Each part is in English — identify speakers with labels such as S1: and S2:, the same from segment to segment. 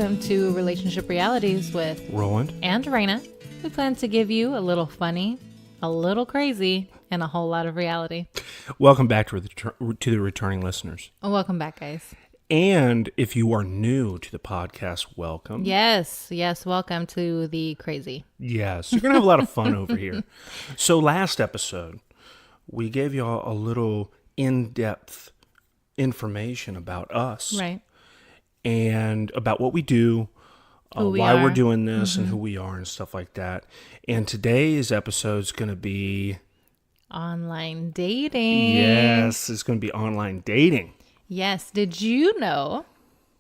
S1: welcome to Relationship Realities with
S2: Roland
S1: and Reyna. We plan to give you a little funny, a little crazy, and a whole lot of reality.
S2: Welcome back to the returning listeners.
S1: Welcome back, guys.
S2: And if you are new to the podcast, welcome.
S1: Yes, welcome to the crazy.
S2: Yes, you're going to have a lot of fun over here. So last episode, we gave you all a little in-depth information about us.
S1: Right.
S2: And about what we do, why we're doing this, and who we are and stuff like that. And today's episode is going to be...
S1: online dating.
S2: Yes, it's going to be online dating.
S1: Yes. Did you know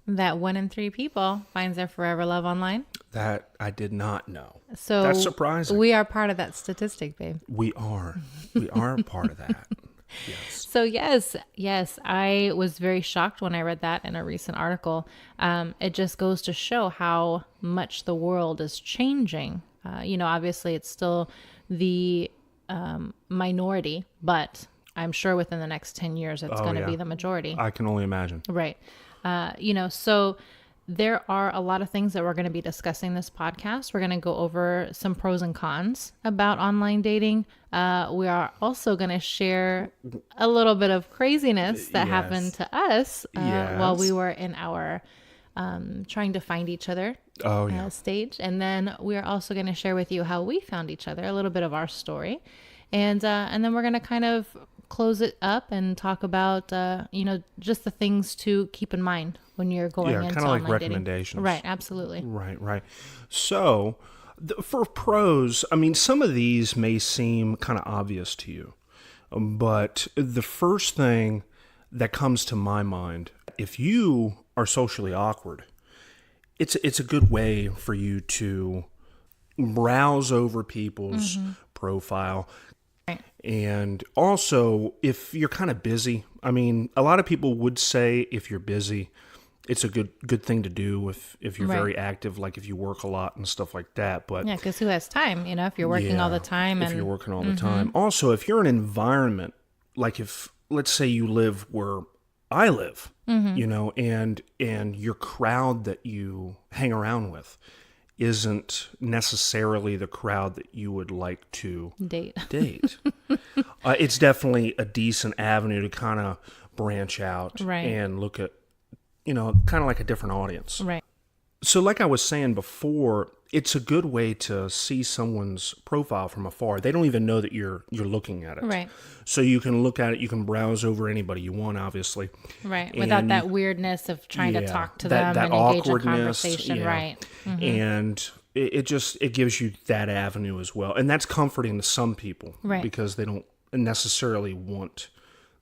S1: that 1 in 3 people finds their forever love online?
S2: That I did not know.
S1: So
S2: that's surprising.
S1: We are part of that statistic, babe.
S2: We are. We are part of that. Yes.
S1: So yes, I was very shocked when I read that in a recent article. It just goes to show how much the world is changing. Obviously it's still the minority, but I'm sure within the next 10 years, it's going to be the majority.
S2: I can only imagine.
S1: Right. So there are a lot of things that we're going to be discussing this podcast. We're going to go over some pros and cons about online dating. We are also going to share a little bit of craziness that happened to us while we were in our trying to find each other stage. And then we are also going to share with you how we found each other, a little bit of our story. And then we're going to kind of close it up and talk about, just the things to keep in mind when you're going into
S2: kind of like
S1: online
S2: recommendations.
S1: dating. Right, absolutely.
S2: Right. So for pros, I mean, some of these may seem kind of obvious to you, but the first thing that comes to my mind, if you are socially awkward, it's a good way for you to browse over people's profile. And also, if you're kind of busy, I mean, a lot of people would say if you're busy, it's a good thing to do if you're very active, like if you work a lot and stuff like that. But
S1: yeah, because who has time? If you're working all the time.
S2: If you're working all the time. Also, if you're in an environment, like if, let's say you live where I live, and your crowd that you hang around with isn't necessarily the crowd that you would like to date. It's definitely a decent avenue to kind of branch out and look at, kind of like a different audience.
S1: Right.
S2: So like I was saying before, it's a good way to see someone's profile from afar. They don't even know that you're looking at it.
S1: Right.
S2: So you can look at it, you can browse over anybody you want, obviously.
S1: Right. Without that weirdness of trying to talk to them and engage in conversation.
S2: Yeah.
S1: Right. Mm-hmm.
S2: And it gives you that avenue as well. And that's comforting to some people.
S1: Right.
S2: Because they don't necessarily want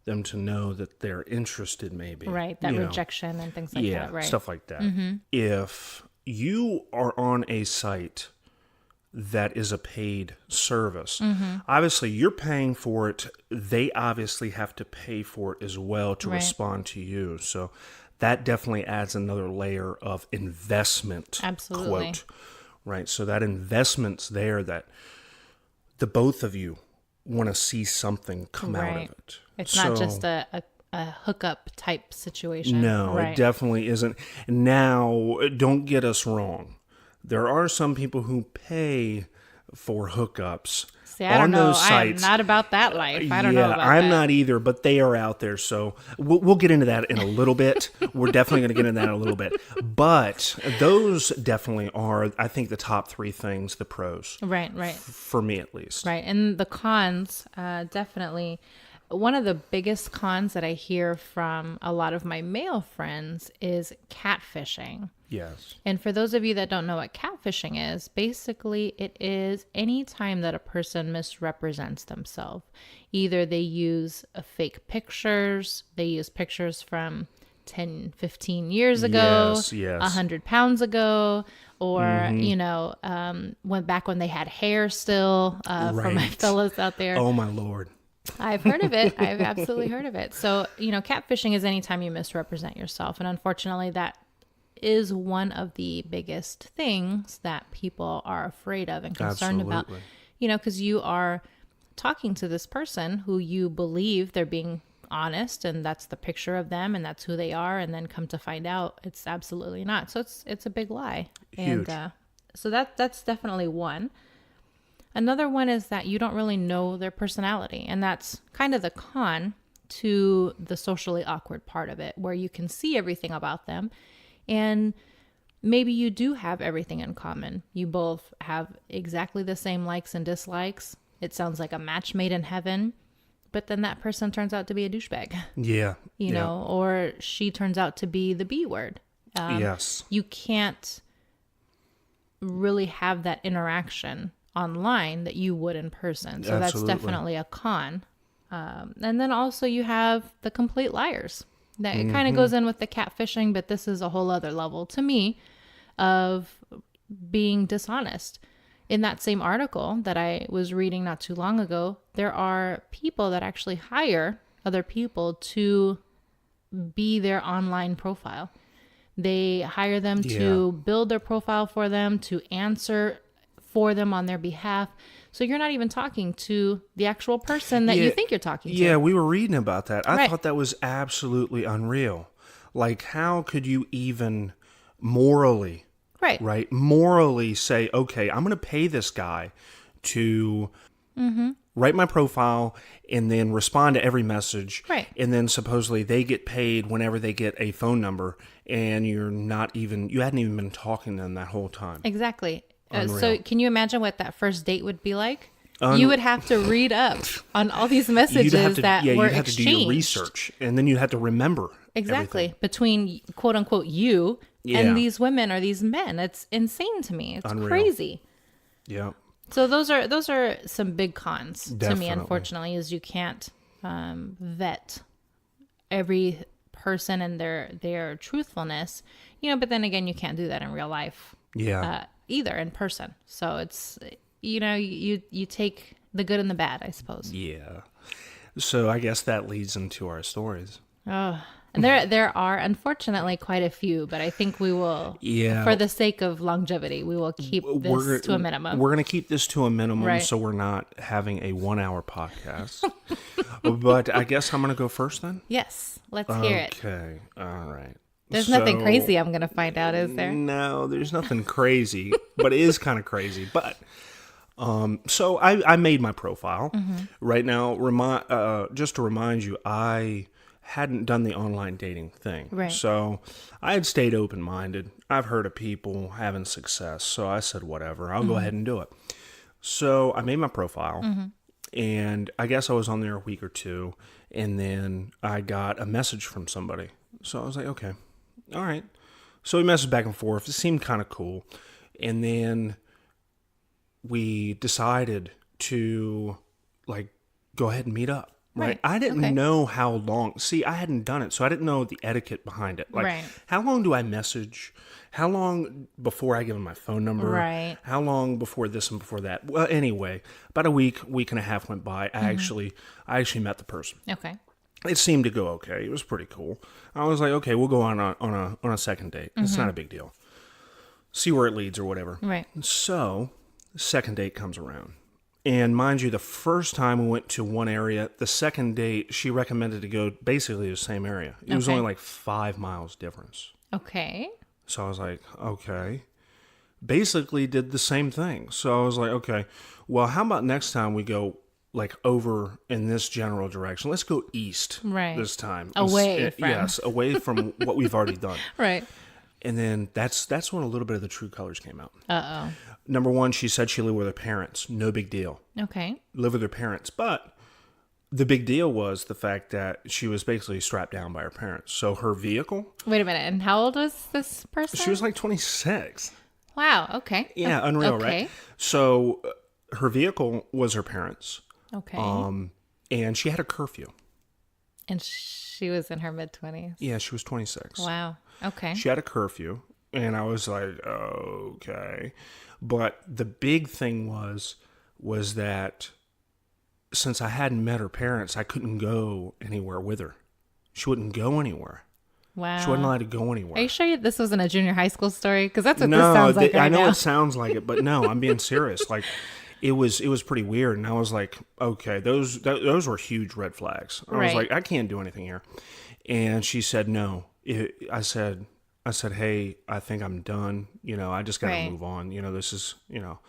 S2: them to know that they're interested, maybe.
S1: Right. That rejection and things like that. Right.
S2: Stuff like that.
S1: Mm-hmm.
S2: If you are on a site that is a paid service, obviously you're paying for it. They obviously have to pay for it as well to respond to you. So that definitely adds another layer of investment.
S1: Absolutely.
S2: Quote. Right. So that investment's there that the both of you want to see something come out of it.
S1: It's not just a hookup type situation.
S2: No, it definitely isn't. Now, don't get us wrong. There are some people who pay for hookups.
S1: See, I don't know.
S2: Those sites.
S1: I'm not about that life. I don't know about that.
S2: I'm not either, but they are out there. So we'll get into that in a little bit. We're definitely going to get into that in a little bit. But those definitely are, I think, the top 3 things, the pros.
S1: Right.
S2: For me, at least.
S1: Right. And the cons, definitely. One of the biggest cons that I hear from a lot of my male friends is catfishing.
S2: Yes.
S1: And for those of you that don't know what catfishing is, basically it is any time that a person misrepresents themselves. Either they use fake pictures, they use pictures from 10, 15 years ago, 100 pounds ago, or, went back when they had hair still, for my fellas out there.
S2: Oh, my Lord.
S1: I've heard of it. I've absolutely heard of it. So, catfishing is any time you misrepresent yourself. And unfortunately, that is one of the biggest things that people are afraid of and concerned about. Because you are talking to this person who you believe they're being honest and that's the picture of them and that's who they are, and then come to find out it's absolutely not. So it's a big lie.
S2: Huge.
S1: And so that's definitely one. Another one is that you don't really know their personality, and that's kind of the con to the socially awkward part of it, where you can see everything about them and maybe you do have everything in common. You both have exactly the same likes and dislikes. It sounds like a match made in heaven, but then that person turns out to be a douchebag.
S2: Yeah.
S1: You know, or she turns out to be the B word.
S2: Yes.
S1: You can't really have that interaction online that you would in person. So
S2: Absolutely.
S1: that's definitely a con. And then also you have the complete liars. That it kind of goes in with the catfishing, but this is a whole other level to me of being dishonest. In that same article that I was reading not too long ago, there are people that actually hire other people to be their online profile. They hire them to build their profile for them, to answer for them on their behalf. So you're not even talking to the actual person that you think you're talking to.
S2: Yeah, we were reading about that. I
S1: Right.
S2: thought that was absolutely unreal. Like, how could you even morally,
S1: Right.
S2: morally say, okay, I'm going to pay this guy to write my profile and then respond to every message.
S1: Right.
S2: And then supposedly they get paid whenever they get a phone number, and you hadn't even been talking to them that whole time.
S1: Exactly. So
S2: Unreal.
S1: can you imagine what that first date would be like? You would have to read up on all these messages that were
S2: you'd have
S1: exchanged.
S2: to do your research, and then you'd have to remember
S1: Exactly.
S2: everything.
S1: Between quote unquote you
S2: Yeah.
S1: and these women or these men. It's insane to me. It's
S2: Unreal.
S1: crazy.
S2: Yeah.
S1: So those are some big cons to me,
S2: Definitely.
S1: unfortunately, is you can't vet every person and their truthfulness, but then again, you can't do that in real life.
S2: Yeah.
S1: Either in person. So it's, you take the good and the bad, I suppose.
S2: Yeah. So I guess that leads into our stories.
S1: Oh, and there are unfortunately quite a few, but I think we will, for the sake of longevity, we will keep this to a minimum.
S2: We're going to keep this to a minimum,
S1: Right.
S2: so we're not having a 1 hour podcast. But I guess I'm going to go first then?
S1: Yes, let's hear it.
S2: Okay. All right.
S1: There's nothing crazy I'm going to find out, is there?
S2: No, there's nothing crazy, but it is kind of crazy. But so I made my profile. Right now, just to remind you, I hadn't done the online dating thing.
S1: Right.
S2: So I had stayed open-minded. I've heard of people having success, so I said, whatever, I'll go ahead and do it. So I made my profile, and I guess I was on there a week or two, and then I got a message from somebody. So I was like, okay, all right. So we messaged back and forth. It seemed kind of cool. And then we decided to go ahead and meet up. Right. I didn't know how long. See, I hadn't done it, so I didn't know the etiquette behind it.
S1: Right.
S2: How long do I message? How long before I give them my phone number?
S1: Right.
S2: How long before this and before that? Well, anyway, about a week and a half went by. I actually met the person.
S1: Okay.
S2: It seemed to go okay. It was pretty cool. I was like, okay, we'll go on a second date. It's not a big deal. See where it leads or whatever.
S1: Right.
S2: So, the second date comes around. And mind you, the first time we went to one area, the second date, she recommended to go basically the same area. It was only 5 miles difference.
S1: Okay.
S2: So I was like, okay. Basically did the same thing. So I was like, okay, well, how about next time we go over in this general direction? Let's go east this time.
S1: Away from.
S2: Yes, away from what we've already done.
S1: Right.
S2: And then that's when a little bit of the true colors came out.
S1: Uh-oh.
S2: Number one, she said she lived with her parents. No big deal.
S1: Okay.
S2: Live with her parents. But the big deal was the fact that she was basically strapped down by her parents. So her vehicle...
S1: Wait a minute. And how old was this person?
S2: She was 26.
S1: Wow. Okay.
S2: Yeah, unreal,
S1: okay.
S2: right? So her vehicle was her parents.
S1: Okay.
S2: And she had a curfew.
S1: And she was in her mid-20s.
S2: Yeah, she was 26.
S1: Wow. Okay.
S2: She had a curfew. And I was like, okay. But the big thing was that since I hadn't met her parents, I couldn't go anywhere with her. She wouldn't go anywhere.
S1: Wow.
S2: She wasn't allowed to go anywhere.
S1: Are you sure this wasn't a junior high school story? Because that's what
S2: No,
S1: this sounds like right
S2: I know
S1: now.
S2: it sounds like it, but no, I'm being serious. it was pretty weird. And I was like, okay, those were huge red flags. I was like, I can't do anything here. And she said, no. I said, hey, I think I'm done. I just got to move on. This is,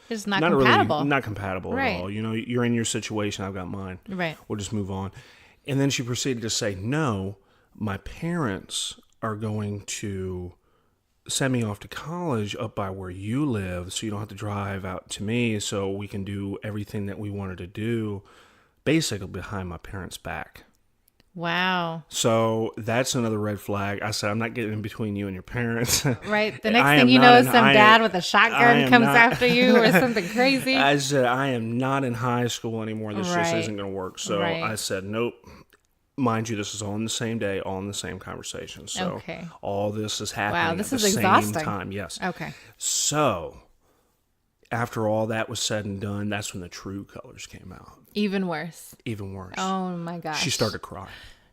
S1: it's not compatible.
S2: Really, not compatible at all. You're in your situation. I've got mine.
S1: Right.
S2: We'll just move on. And then she proceeded to say, no, my parents are going to send me off to college up by where you live, so you don't have to drive out to me, so we can do everything that we wanted to do basically behind my parents' back.
S1: Wow.
S2: So that's another red flag. I said, I'm not getting in between you and your parents.
S1: Right. The next thing you know is some dad with a shotgun comes after you or something crazy.
S2: I said, I am not in high school anymore. This just isn't going to work. So I said, nope. Mind you, this is all in the same day, all in the same conversation. So all this is happening at the same time. Yes.
S1: Okay.
S2: So after all that was said and done, that's when the true colors came out.
S1: Even worse.
S2: Even worse.
S1: Oh my gosh.
S2: She started crying.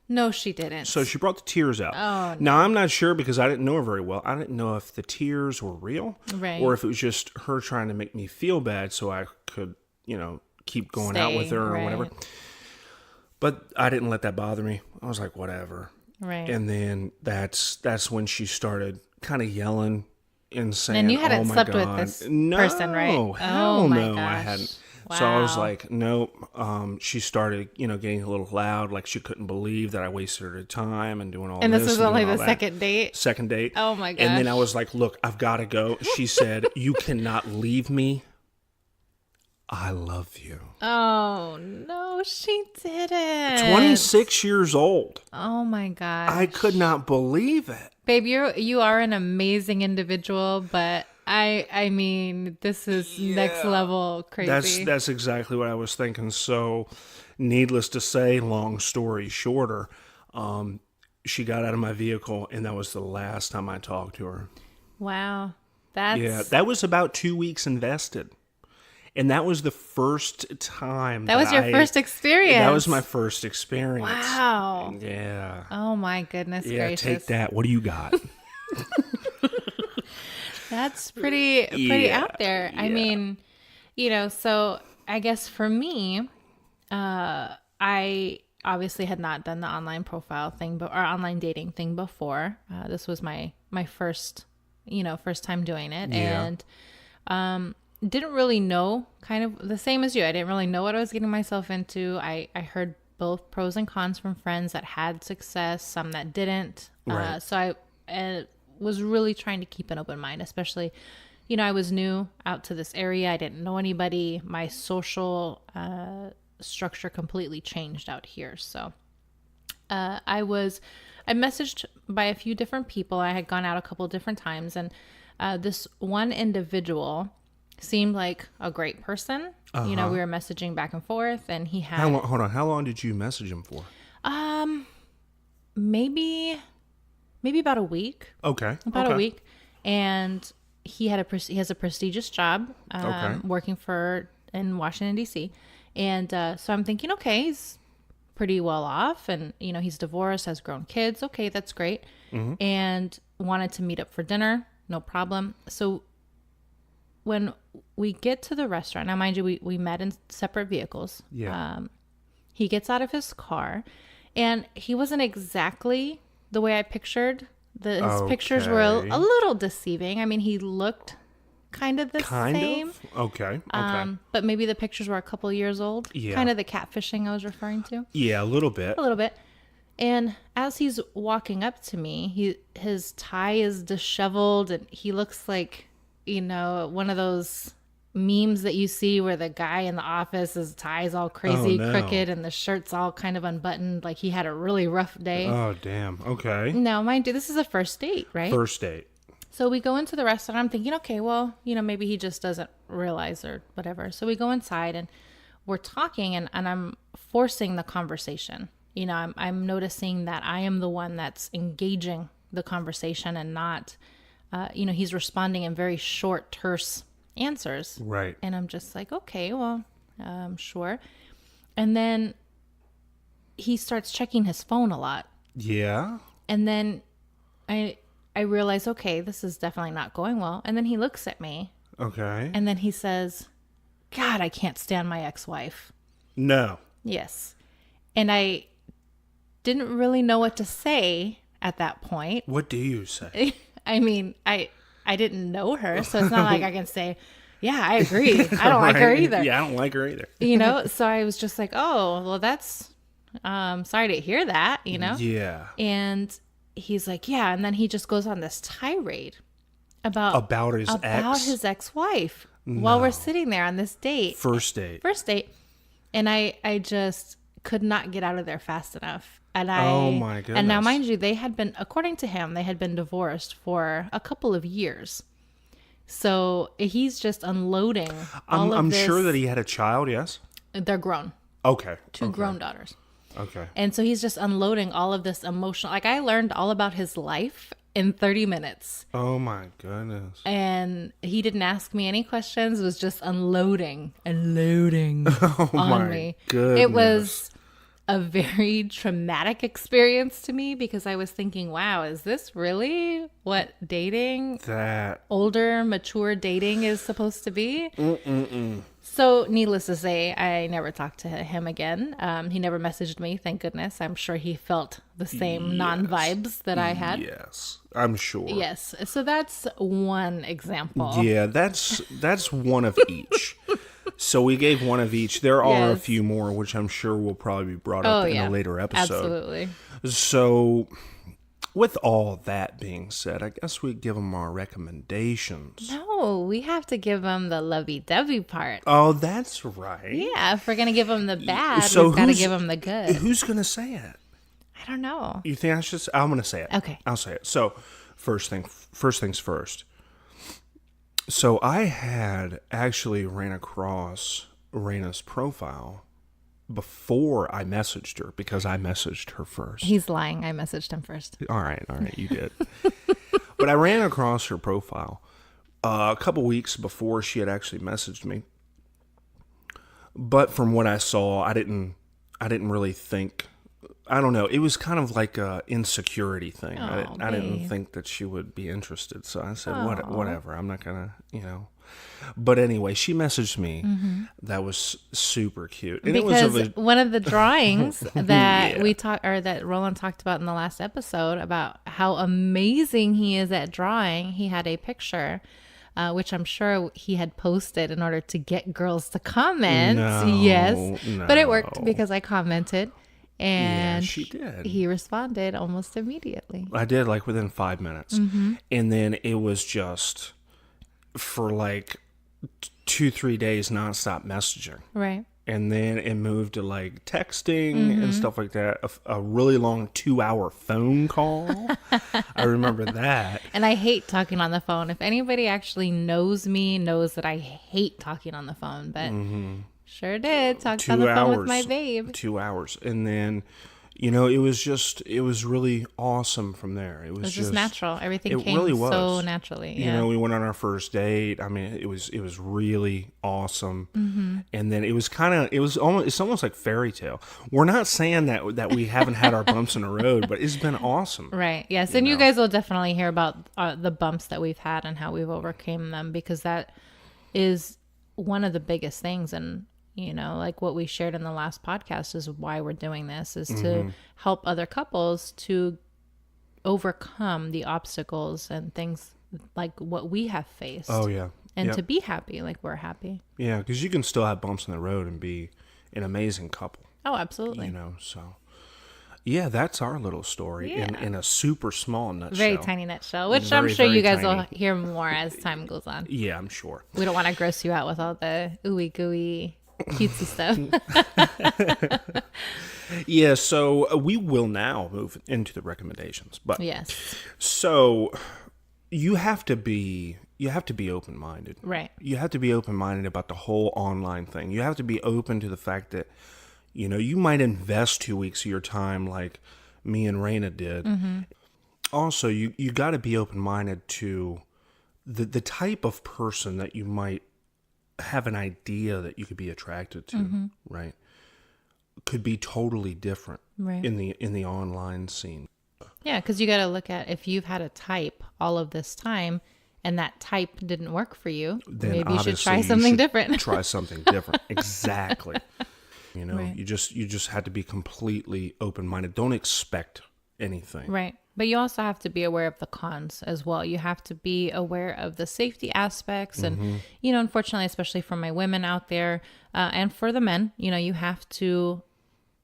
S1: No, she didn't.
S2: So she brought the tears out.
S1: Oh, no.
S2: Now, I'm not sure because I didn't know her very well. I didn't know if the tears were real or if it was just her trying to make me feel bad so I could, keep going out with her or whatever. But I didn't let that bother me. I was like, whatever.
S1: Right.
S2: And then that's when she started kind of yelling and saying,
S1: and you hadn't slept with this person, right?
S2: Hell no,
S1: gosh.
S2: I hadn't.
S1: Wow.
S2: So I was like, nope. She started, getting a little loud, like she couldn't believe that I wasted her time and doing all this.
S1: And this was only the second date?
S2: Second date.
S1: Oh my gosh.
S2: And then I was like, look, I've got to go. She said, you cannot leave me. I love you.
S1: Oh, no, she didn't.
S2: 26 years old.
S1: Oh, my gosh.
S2: I could not believe it.
S1: Babe, you are an amazing individual, but I mean, this is next level crazy.
S2: That's exactly what I was thinking. So, needless to say, long story shorter, she got out of my vehicle, and that was the last time I talked to her.
S1: Wow.
S2: That was about 2 weeks invested. And that was the first time.
S1: That was your first experience.
S2: That was my first experience.
S1: Wow.
S2: Yeah.
S1: Oh my goodness gracious.
S2: Take that. What do you got?
S1: That's pretty out there. Yeah. I mean, so I guess for me, I obviously had not done the online profile thing, or online dating thing before. This was my first time doing it, and didn't really know, kind of the same as you. I didn't really know what I was getting myself into. I heard both pros and cons from friends that had success, some that didn't.
S2: Right.
S1: So I was really trying to keep an open mind, especially, I was new out to this area. I didn't know anybody. My social structure completely changed out here. So I messaged by a few different people. I had gone out a couple different times, and this one individual seemed like a great person. We were messaging back and forth, and he had...
S2: Hold on. How long did you message him for?
S1: Maybe about a week.
S2: Okay.
S1: About a week. And he has a prestigious job working in Washington, D.C. And so I'm thinking, okay, he's pretty well off, and, he's divorced, has grown kids. Okay, that's great. Mm-hmm. And wanted to meet up for dinner. No problem. So when we get to the restaurant, now mind you, we met in separate vehicles.
S2: Yeah.
S1: He gets out of his car, and he wasn't exactly the way I pictured. His pictures were a little deceiving. I mean, he looked kind of the same.
S2: Okay.
S1: But maybe the pictures were a couple years old.
S2: Yeah.
S1: Kind of the catfishing I was referring to.
S2: Yeah, a little bit.
S1: And as he's walking up to me, his tie is disheveled, and he looks like, one of those memes that you see where the guy in the office, his tie's all crazy crooked and the shirt's all kind of unbuttoned, like he had a really rough day.
S2: Oh, damn. Okay.
S1: Now, mind you, this is a first date, right?
S2: First date.
S1: So we go into the restaurant. I'm thinking, okay, well, maybe he just doesn't realize or whatever. So we go inside, and we're talking, and I'm forcing the conversation. I'm noticing that I am the one that's engaging the conversation and not, he's responding in very short, terse answers.
S2: Right.
S1: And I'm just like, okay, well, sure. And then he starts checking his phone a lot.
S2: Yeah.
S1: And then I realize, okay, this is definitely not going well. And then he looks at me.
S2: Okay.
S1: And then he says, God, I can't stand my ex-wife.
S2: No.
S1: Yes. And I didn't really know what to say at that point.
S2: What do you say?
S1: I mean, I didn't know her, so it's not like I can say, yeah, I agree. I don't like her either.
S2: Yeah, I don't like her either.
S1: So I was just like, oh, well, that's, sorry to hear that,
S2: Yeah.
S1: And he's like, yeah. And then he just goes on this tirade about his ex-wife while we're sitting there on this date.
S2: First date.
S1: And I just could not get out of there fast enough.
S2: Oh my goodness.
S1: And now, mind you, they had been, according to him, they had been divorced for a couple of years. So he's just unloading all of this.
S2: I'm sure that he had a child, yes?
S1: They're grown.
S2: Okay.
S1: Two grown daughters.
S2: Okay.
S1: And so he's just unloading all of this emotional. Like, I learned all about his life in 30 minutes.
S2: Oh my goodness.
S1: And he didn't ask me any questions. It was just unloading on me.
S2: Goodness.
S1: It was a very traumatic experience to me because I was thinking, wow, is this really what dating, older, mature dating is supposed to be? So needless to say, I never talked to him again. He never messaged me, thank goodness. I'm sure he felt the same non-vibes that I had.
S2: Yes, I'm sure.
S1: Yes. So that's one example.
S2: Yeah, that's one of each. So we gave one of each. There are a few more, which I'm sure will probably be brought up in a later episode.
S1: Absolutely.
S2: So with all that being said, I guess we give them our recommendations.
S1: No, we have to give them the lovey-dovey part.
S2: Oh, that's right.
S1: Yeah, if we're going to give them the bad,
S2: so
S1: we've got to give them the good.
S2: Who's going to say it?
S1: I don't know.
S2: You think I should? I'm going to say it.
S1: Okay.
S2: I'll say it. So first things first. So I had actually ran across Reyna's profile before I messaged her because I messaged her first.
S1: He's lying. I messaged him first.
S2: All right, you did. But I ran across her profile a couple weeks before she had actually messaged me. But from what I saw, I didn't really think. I don't know. It was kind of like a insecurity thing. I didn't think that she would be interested. So I said, whatever. I'm not going to, But anyway, she messaged me. Mm-hmm. That was super cute. And
S1: because it was one of the drawings that that Roland talked about in the last episode about how amazing he is at drawing. He had a picture, which I'm sure he had posted in order to get girls to comment. No. But it worked because I commented. And
S2: she did.
S1: He responded almost immediately.
S2: I did, like within 5 minutes. Mm-hmm. And then it was just for like 2-3 days nonstop messaging.
S1: Right.
S2: And then it moved to like texting and stuff like that. A really long 2-hour phone call. I remember that.
S1: And I hate talking on the phone. If anybody actually knows me, knows that I hate talking on the phone. But sure did. Talked on the phone with my babe.
S2: 2 hours. And then, it was really awesome from there. It was
S1: just natural. Everything came really so naturally. Yeah.
S2: We went on our first date. I mean, it was really awesome. Mm-hmm. And then it's almost like fairy tale. We're not saying that we haven't had our bumps in the road, but it's been awesome.
S1: Right. Yes. And you guys will definitely hear about the bumps that we've had and how we've overcame them, because that is one of the biggest things. And like what we shared in the last podcast is why we're doing this, is to help other couples to overcome the obstacles and things like what we have faced.
S2: Oh, yeah.
S1: And to be happy like we're happy.
S2: Yeah, because you can still have bumps in the road and be an amazing couple.
S1: Oh, absolutely.
S2: So... Yeah, that's our little story in a super small nutshell.
S1: Very tiny nutshell, which I'm sure you guys will hear more as time goes on.
S2: Yeah, I'm sure.
S1: We don't want to gross you out with all the ooey gooey cutesy stuff.
S2: Yeah, so we will now move into the recommendations. But
S1: yes.
S2: So you have to be open-minded.
S1: Right.
S2: You have to be open-minded about the whole online thing. You have to be open to the fact that you might invest 2 weeks of your time like me and Reyna did. Mm-hmm. Also, you got to be open-minded to the type of person that you might have an idea that you could be attracted to, right? Could be totally different in the online scene.
S1: Yeah, because you got to look at if you've had a type all of this time and that type didn't work for you,
S2: then
S1: maybe you should
S2: obviously
S1: try something different.
S2: Try something different. Exactly.
S1: Right.
S2: You just had to be completely open-minded. Don't expect anything.
S1: Right. But you also have to be aware of the cons as well. You have to be aware of the safety aspects. And, unfortunately, especially for my women out there and for the men, you have to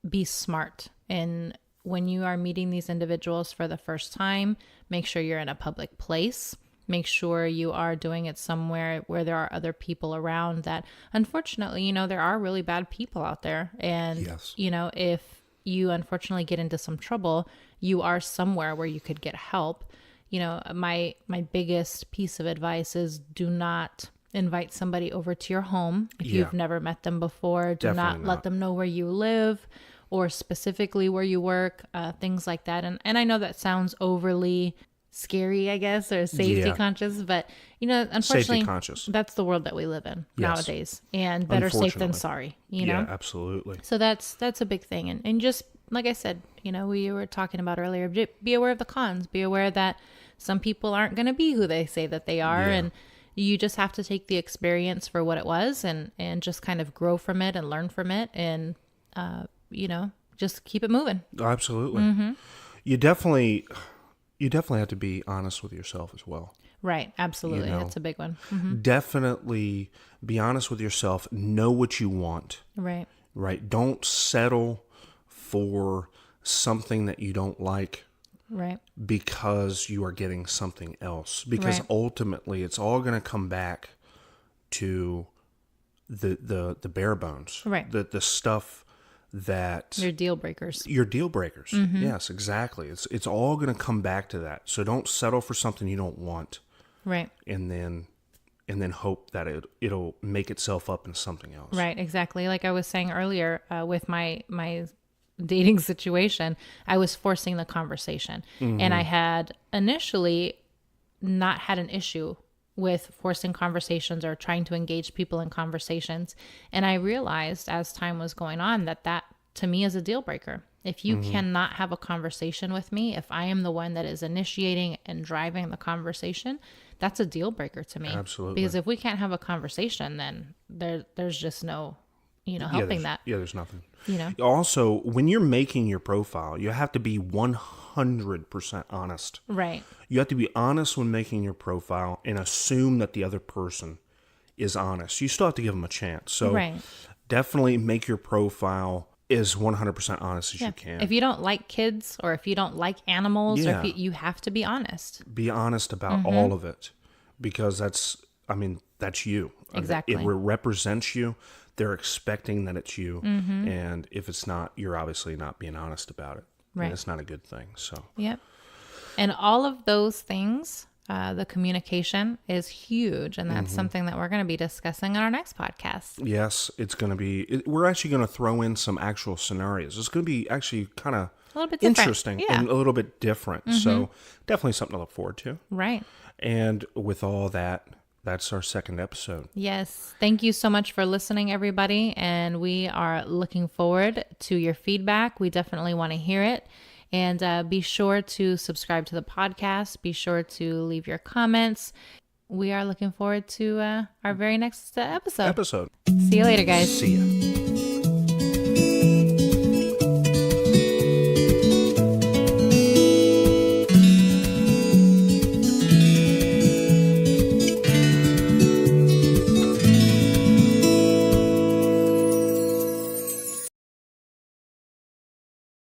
S1: be smart. And when you are meeting these individuals for the first time, make sure you're in a public place. Make sure you are doing it somewhere where there are other people around that, unfortunately, there are really bad people out there. And,
S2: Yes.
S1: If you unfortunately get into some trouble, you are somewhere where you could get help. My biggest piece of advice is do not invite somebody over to your home if you've never met them before. Do not let them know where you live or specifically where you work, things like that. And I know that sounds overly scary, I guess, or safety conscious, but unfortunately, that's the world that we live in nowadays, and better safe than sorry,
S2: Yeah, absolutely.
S1: So that's a big thing. And just like I said, we were talking about earlier, be aware of the cons, be aware that some people aren't going to be who they say that they are. And you just have to take the experience for what it was and just kind of grow from it and learn from it. And, just keep it moving.
S2: Absolutely. You definitely have to be honest with yourself as well.
S1: Right. Absolutely. That's a big one.
S2: Definitely be honest with yourself. Know what you want.
S1: Right.
S2: Right. Don't settle for something that you don't like.
S1: Right.
S2: Because you are getting something else. Because ultimately it's all going to come back to the bare bones.
S1: Right.
S2: The stuff that
S1: your deal breakers.
S2: Yes, exactly. It's all going to come back to that. So don't settle for something you don't want.
S1: Right.
S2: And then hope that it'll make itself up in something else.
S1: Right. Exactly. Like I was saying earlier, with my dating situation, I was forcing the conversation, and I had initially not had an issue with forcing conversations or trying to engage people in conversations. And I realized as time was going on that to me is a deal breaker. If you cannot have a conversation with me, if I am the one that is initiating and driving the conversation, that's a deal breaker to me.
S2: Absolutely.
S1: Because if we can't have a conversation, then there's just no, helping that.
S2: Yeah, there's nothing. Also, when you're making your profile, you have to be 100% honest.
S1: Right.
S2: You have to be honest when making your profile and assume that the other person is honest. You still have to give them a chance. So definitely make your profile as 100% honest as you can.
S1: If you don't like kids or if you don't like animals, or if you have to be honest.
S2: Be honest about all of it, because that's you.
S1: Exactly.
S2: It represents you. They're expecting that it's you. And if it's not, you're obviously not being honest about it. Right. And it's not a good thing. So.
S1: Yep. And all of those things, the communication is huge. And that's something that we're going to be discussing on our next podcast.
S2: Yes, it's going to be. We're actually going to throw in some actual scenarios. It's going to be actually kind of
S1: a little bit
S2: interesting and a little bit different. So definitely something to look forward to.
S1: Right.
S2: And with all that, that's our second episode.
S1: Yes. Thank you so much for listening, everybody. And we are looking forward to your feedback. We definitely want to hear it. And be sure to subscribe to the podcast. Be sure to leave your comments. We are looking forward to our very next episode.
S2: See
S1: you later, guys.
S2: See ya.